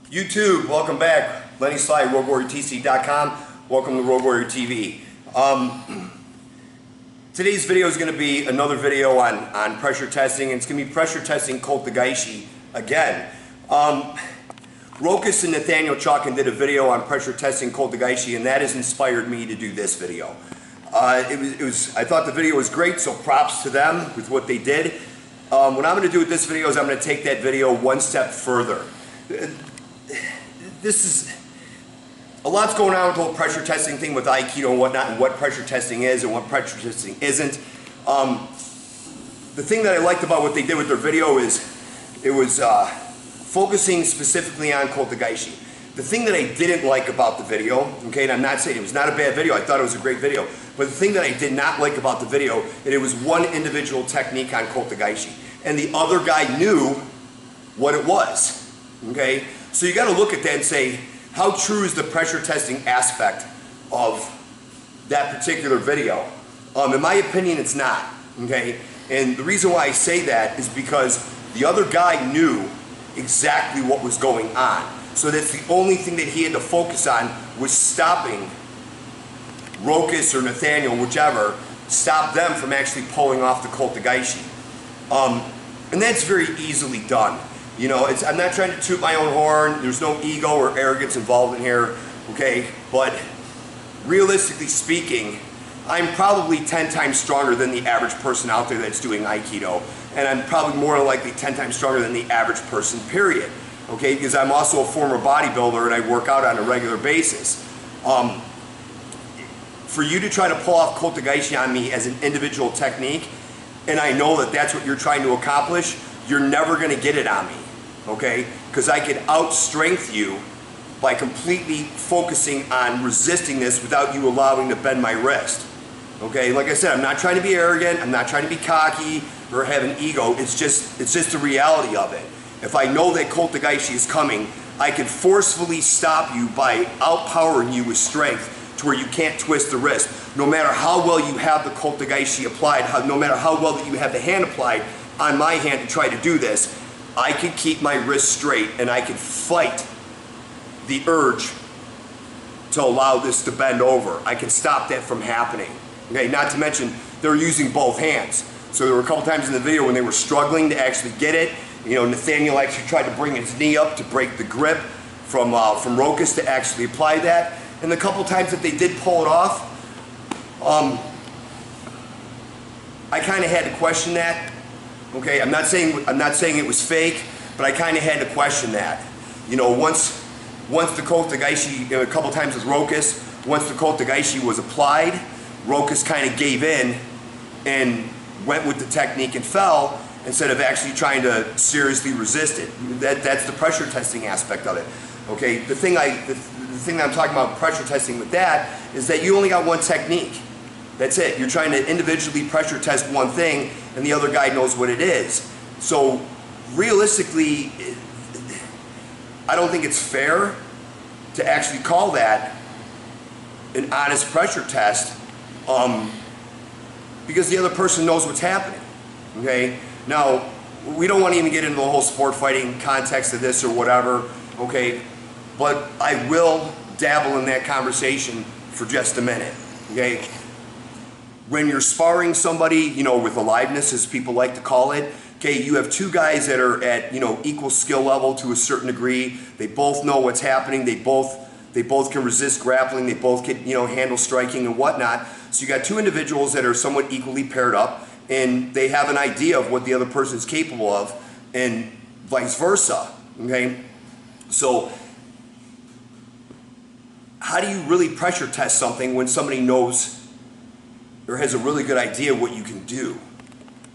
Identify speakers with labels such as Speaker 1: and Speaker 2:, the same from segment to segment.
Speaker 1: YouTube, welcome back. Lenny Sly, roguewarriorstv.com. Welcome to Rogue Warrior TV. Today's video is going to be another video on pressure testing. It's going to be pressure testing kotegaeshi again. Rokus and Nathaniel Chalkin did a video on pressure testing kotegaeshi, and that has inspired me to do this video. I thought the video was great, so props to them with what they did. What I'm going to do with this video is I'm going to take that video one step further. This is a lot's going on with the whole pressure testing thing with Aikido and whatnot, and what pressure testing is and what pressure testing isn't. The thing that I liked about what they did with their video is it was focusing specifically on kotegaeshi. The thing that I didn't like about the video, okay, and I'm not saying it was not a bad video, I thought it was a great video, but the thing that I did not like about the video, that it was one individual technique on kotegaeshi, and the other guy knew what it was, okay? So you got to look at that and say, how true is the pressure testing aspect of that particular video? In my opinion, it's not, okay? And the reason why I say that is because the other guy knew exactly what was going on. So that's the only thing that he had to focus on was stopping Rokus or Nathaniel, whichever, stop them from actually pulling off the kotegaeshi. And that's very easily done. You know, I'm not trying to toot my own horn. There's no ego or arrogance involved in here, okay? But realistically speaking, I'm probably 10 times stronger than the average person out there that's doing Aikido. And I'm probably more than likely 10 times stronger than the average person, period. Okay, because I'm also a former bodybuilder and I work out on a regular basis. For you to try to pull off kotegaeshi on me as an individual technique, and I know that that's what you're trying to accomplish, you're never going to get it on me, okay? Because I could outstrength you by completely focusing on resisting this without you allowing to bend my wrist, okay? Like I said, I'm not trying to be arrogant, I'm not trying to be cocky or have an ego, it's just the reality of it. If I know that kotegaeshi is coming, I can forcefully stop you by outpowering you with strength to where you can't twist the wrist. No matter how well you have the kotegaeshi applied, no matter how well that you have the hand applied on my hand to try to do this, I can keep my wrist straight and I can fight the urge to allow this to bend over. I can stop that from happening. Okay, not to mention they're using both hands. So there were a couple times in the video when they were struggling to actually get it. You know, Nathaniel actually tried to bring his knee up to break the grip from Rokus to actually apply that. And the couple times that they did pull it off, I kind of had to question that. Okay, I'm not saying it was fake, but I kind of had to question that. You know, once the kotegaeshi, you know, a couple times with Rokus, once the kotegaeshi was applied, Rokus kind of gave in and went with the technique and fell instead of actually trying to seriously resist it. That's the pressure testing aspect of it. Okay, the thing that I'm talking about pressure testing with that is that you only got one technique. That's it. You're trying to individually pressure test one thing and the other guy knows what it is. So realistically, I don't think it's fair to actually call that an honest pressure test because the other person knows what's happening. Okay? Now, we don't want to even get into the whole sport fighting context of this or whatever, okay? But I will dabble in that conversation for just a minute, okay? When you're sparring somebody, you know, with aliveness, as people like to call it, okay, you have two guys that are at, you know, equal skill level to a certain degree. They both know what's happening. They both can resist grappling. They both can, you know, handle striking and whatnot. So you got two individuals that are somewhat equally paired up, and they have an idea of what the other person is capable of, and vice versa, okay? So how do you really pressure test something when somebody knows or has a really good idea what you can do?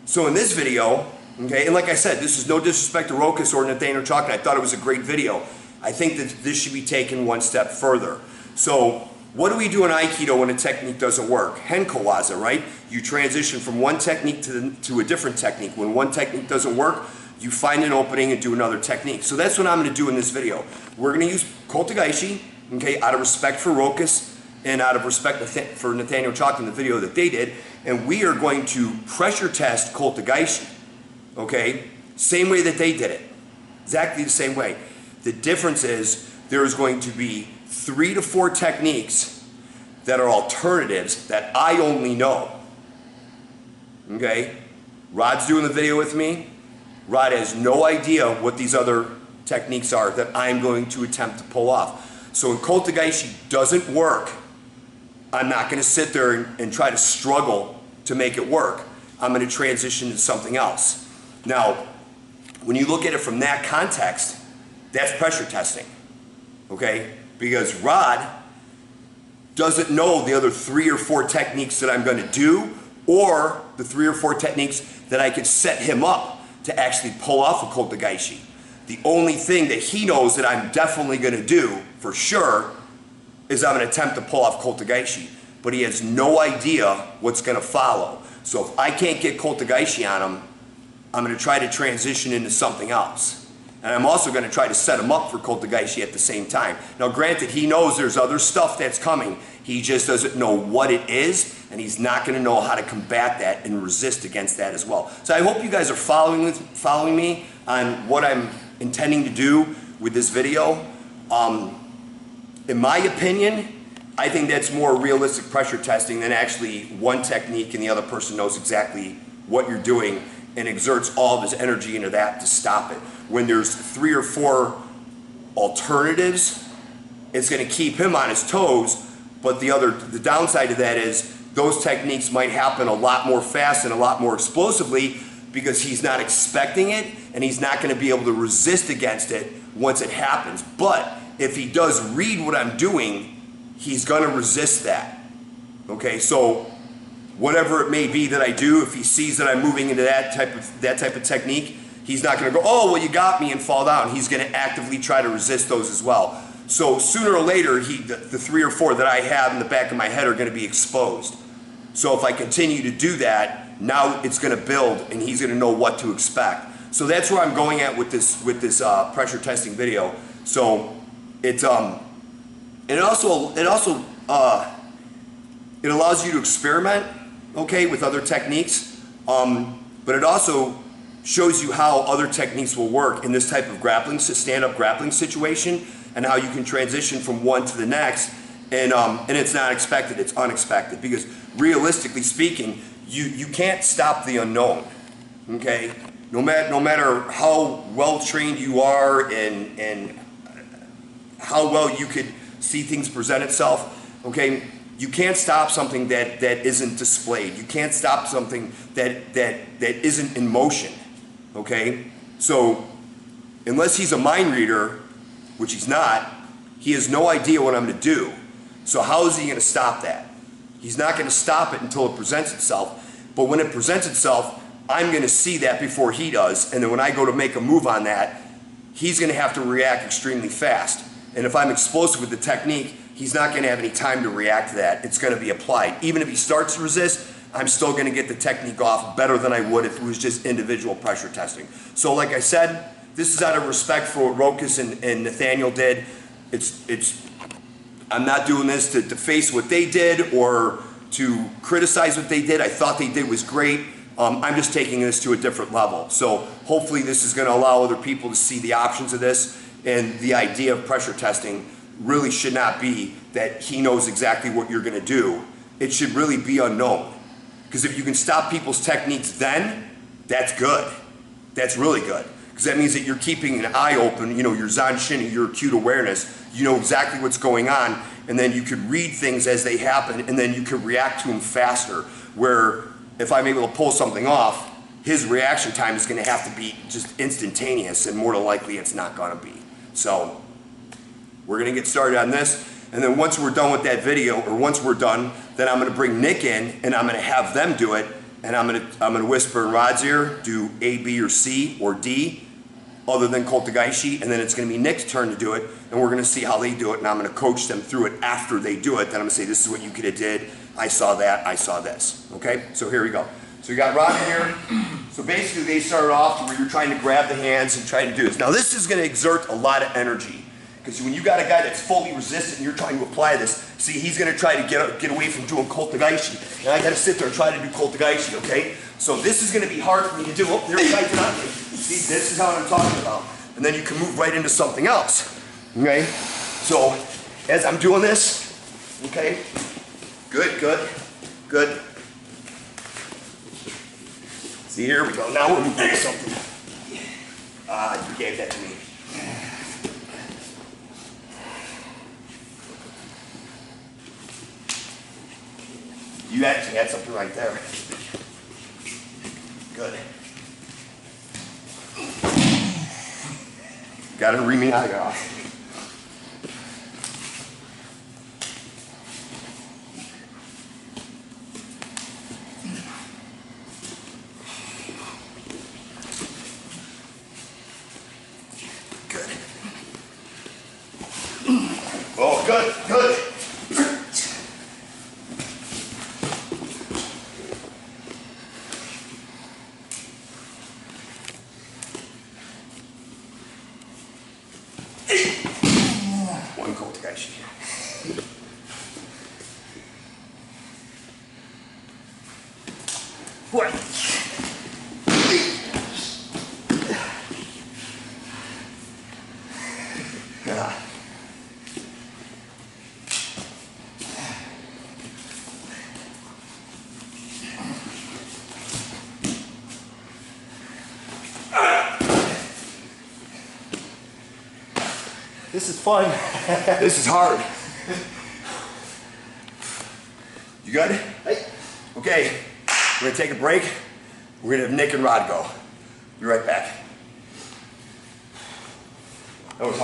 Speaker 1: So in this video, okay, and like I said, this is no disrespect to Rokus or Nathaniel Chalkin. I thought it was a great video. I think that this should be taken one step further. So what do we do in Aikido when a technique doesn't work? Henko-waza, right? You transition from one technique to a different technique. When one technique doesn't work, you find an opening and do another technique. So that's what I'm going to do in this video. We're going to use kotegaeshi, okay, out of respect for Rokus and out of respect for Nathaniel Chalkin, the video that they did, and we are going to pressure test kotegaeshi, okay, same way that they did it, exactly the same way. The difference is there's going to be 3 to 4 techniques that are alternatives that I only know. Okay? Rod's doing the video with me. Rod has no idea what these other techniques are that I'm going to attempt to pull off. So when kotegaeshi doesn't work, I'm not going to sit there and try to struggle to make it work. I'm going to transition to something else. Now, when you look at it from that context, that's pressure testing, okay? Because Rod doesn't know the other 3 or 4 techniques that I'm going to do, or the 3 or 4 techniques that I could set him up to actually pull off a kotegaeshi. The only thing that he knows that I'm definitely going to do, for sure, is I'm going to attempt to pull off kotegaeshi. But he has no idea what's going to follow. So if I can't get kotegaeshi on him, I'm going to try to transition into something else. And I'm also going to try to set him up for kotegaeshi at the same time. Now granted, he knows there's other stuff that's coming. He just doesn't know what it is, and he's not going to know how to combat that and resist against that as well. So I hope you guys are following me on what I'm intending to do with this video. In my opinion, I think that's more realistic pressure testing than actually one technique and the other person knows exactly what you're doing and exerts all of his energy into that to stop it. When there's 3 or 4 alternatives, it's going to keep him on his toes, but the downside of that is those techniques might happen a lot more fast and a lot more explosively because he's not expecting it and he's not going to be able to resist against it once it happens. But if he does read what I'm doing, he's going to resist that. Okay, so whatever it may be that I do, if he sees that I'm moving into that type of technique, he's not going to go, oh, well, you got me, and fall down. He's going to actively try to resist those as well. So sooner or later, the 3 or 4 that I have in the back of my head are going to be exposed. So if I continue to do that, now it's going to build, and he's going to know what to expect. So that's where I'm going at with this pressure testing video. So it also allows you to experiment, okay, with other techniques, but it also shows you how other techniques will work in this type of grappling, stand-up grappling situation, and how you can transition from one to the next, and it's not expected, it's unexpected, because realistically speaking, you can't stop the unknown, okay? No matter how well trained you are and how well you could see things present itself, okay? You can't stop something that isn't displayed. You can't stop something that isn't in motion, okay? So unless he's a mind reader, which he's not, he has no idea what I'm going to do. So how is he going to stop that? He's not going to stop it until it presents itself. But when it presents itself, I'm going to see that before he does. And then when I go to make a move on that, he's going to have to react extremely fast. And if I'm explosive with the technique, he's not going to have any time to react to that. It's going to be applied. Even if he starts to resist, I'm still going to get the technique off better than I would if it was just individual pressure testing. So like I said, this is out of respect for what Rokas and Nathaniel did. I'm not doing this to deface what they did or to criticize what they did. I thought they did was great. I'm just taking this to a different level. So hopefully this is going to allow other people to see the options of this, and the idea of pressure testing really should not be that he knows exactly what you're going to do. It should really be unknown. Because if you can stop people's techniques then, that's good. That's really good. Because that means that you're keeping an eye open, you know, your Zanshin, your acute awareness. You know exactly what's going on, and then you could read things as they happen, and then you could react to them faster. Where if I'm able to pull something off, his reaction time is going to have to be just instantaneous, and more than likely it's not going to be. So we're going to get started on this, and then once we're done with that video, or once we're done, then I'm going to bring Nick in, and I'm going to have them do it, and I'm going to whisper in Rod's ear, do A, B, or C, or D, other than kotegaeshi, and then it's going to be Nick's turn to do it, and we're going to see how they do it, and I'm going to coach them through it after they do it. Then I'm going to say, this is what you could have did, I saw that, I saw this. Okay, so here we go. So we got Rod here. So basically they started off where you're trying to grab the hands and try to do this. Now this is going to exert a lot of energy, because when you got a guy that's fully resistant and you're trying to apply this, see, he's going to try to get away from doing kotegaeshi, and I got to sit there and try to do kotegaeshi, okay? So this is going to be hard for me to do. Oh, there's guys on me. See, this is how I'm talking about. And and then you can move right into something else. Okay? So, as I'm doing this, okay? Good, good, good. See, here we go. Now we're moving to something. You gave that to me. You actually had something right there. Good. Got to read me out of. Good. Oh, good, good. One kotegaeshi. What?
Speaker 2: This is fun.
Speaker 1: This is hard. You good?
Speaker 2: Hey.
Speaker 1: Okay, we're gonna take a break. We're gonna have Nick and Rod go. Be right back. That was hard.